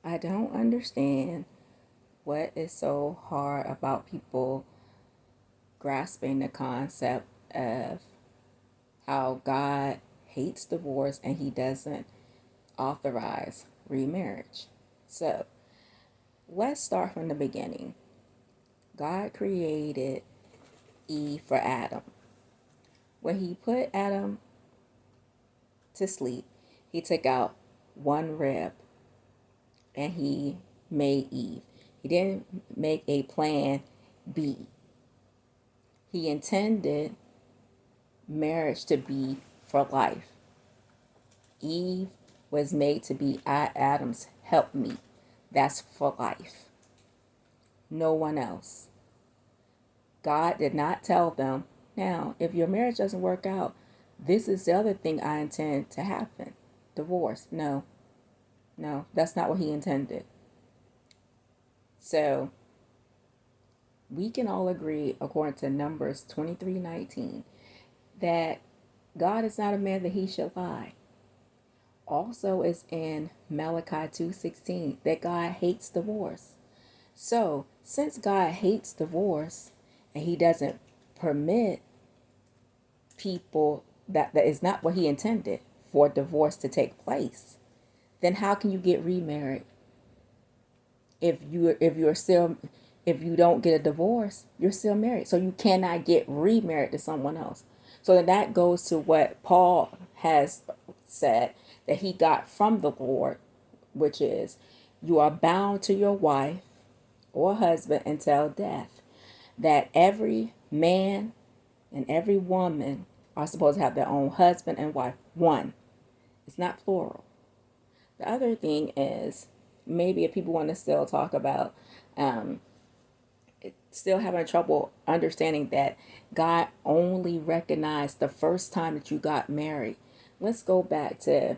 I don't understand what is so hard about people grasping the concept of how God hates divorce and he doesn't authorize remarriage. So let's start from the beginning. God created Eve for Adam. When he put Adam to sleep, he took out one rib and he made Eve. He didn't make a plan B. He intended marriage to be for life. Eve was made to be Adam's helpmeet. That's for life. No one else. God did not tell them, now, if your marriage doesn't work out, this is the other thing I intend to happen. Divorce. No, no, that's not what he intended. So we can all agree, according to Numbers 23:19, that God is not a man that he should lie. Also, is in Malachi 2:16 that God hates divorce. So, since God hates divorce and he doesn't permit people that is not what he intended for divorce to take place, then how can you get remarried if you're still if you don't get a divorce, you're still married. So you cannot get remarried to someone else. So then that goes to what Paul has said that he got from the Lord, which is you are bound to your wife or husband until death. That every man and every woman are supposed to have their own husband and wife. One. It's not plural. The other thing is maybe if people want to still talk about still having trouble understanding that God only recognized the first time that you got married. Let's go back to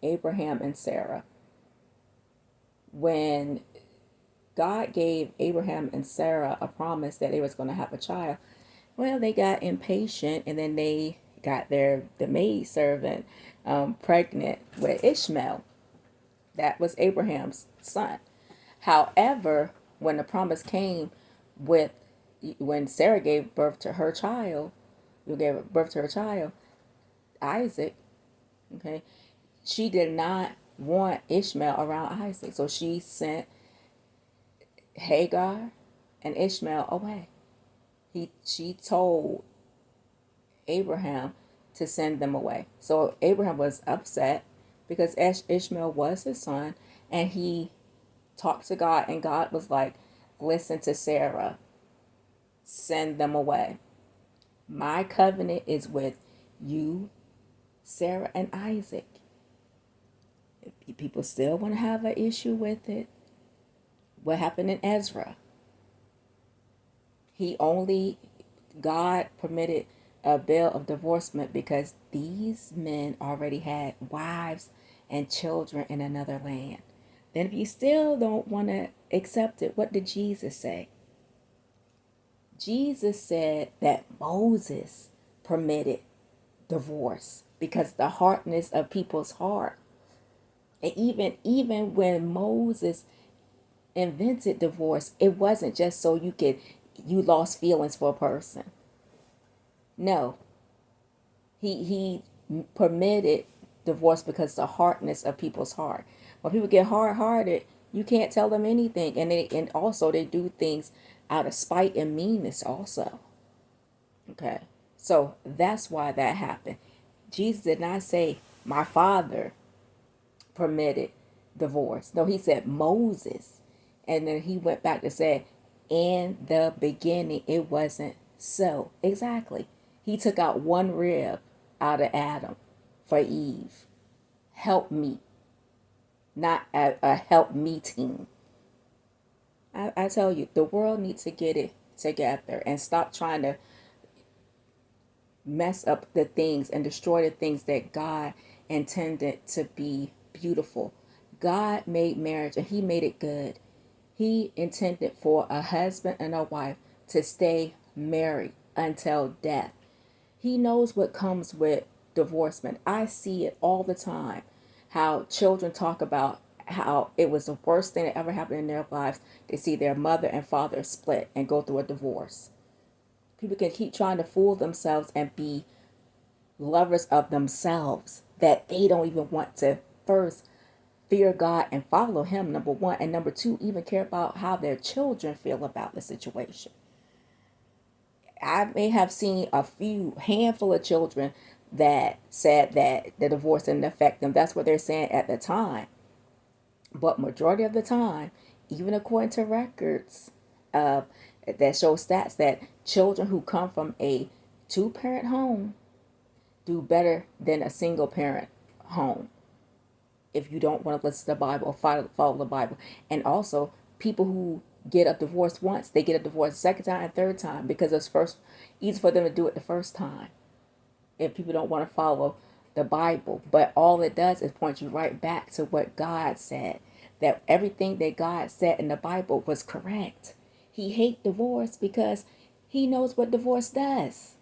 Abraham and Sarah. When God gave Abraham and Sarah a promise that they was going to have a child, well, they got impatient and then they got the maid servant pregnant with Ishmael. That was Abraham's son. However, when the promise came with when Sarah gave birth to her child, you gave birth to her child, Isaac, okay, she did not want Ishmael around Isaac. So she sent Hagar and Ishmael away. She told Abraham to send them away. So Abraham was upset because Ishmael was his son, and he talked to God, and God was like, listen to Sarah, send them away. My covenant is with you, Sarah, and Isaac. If people still want to have an issue with it, what happened in Ezra? He only, God permitted a bill of divorcement because these men already had wives and children in another land. Then if you still don't want to accept it, what did Jesus say? Jesus said that Moses permitted divorce because the hardness of people's heart. And even when Moses invented divorce, it wasn't just so you lost feelings for a person. No, he permitted divorce because the hardness of people's heart. When people get hard hearted, you can't tell them anything, and also they do things out of spite and meanness also. Okay, so that's why that happened. Jesus did not say my father permitted divorce. No, he said Moses, and then he went back to say in the beginning it wasn't so. Exactly. He took out one rib out of Adam for Eve. Help me, not a help meeting. I tell you, the world needs to get it together and stop trying to mess up the things and destroy the things that God intended to be beautiful. God made marriage and he made it good. He intended for a husband and a wife to stay married until death. He knows what comes with divorcement. I see it all the time. How children talk about how it was the worst thing that ever happened in their lives to see their mother and father split and go through a divorce. People can keep trying to fool themselves and be lovers of themselves that they don't even want to first fear God and follow Him, number one, and number two, even care about how their children feel about the situation. I may have seen a few handful of children that said that the divorce didn't affect them. That's what they're saying at the time. But majority of the time, even according to records that show stats, that children who come from a two-parent home do better than a single-parent home. If you don't want to listen to the Bible or follow the Bible. And also, people who get a divorce once, they get a divorce second time and third time because it's first easy for them to do it the first time. If people don't want to follow the Bible, but all it does is point you right back to what God said, that everything that God said in the Bible was correct. He hates divorce because He knows what divorce does.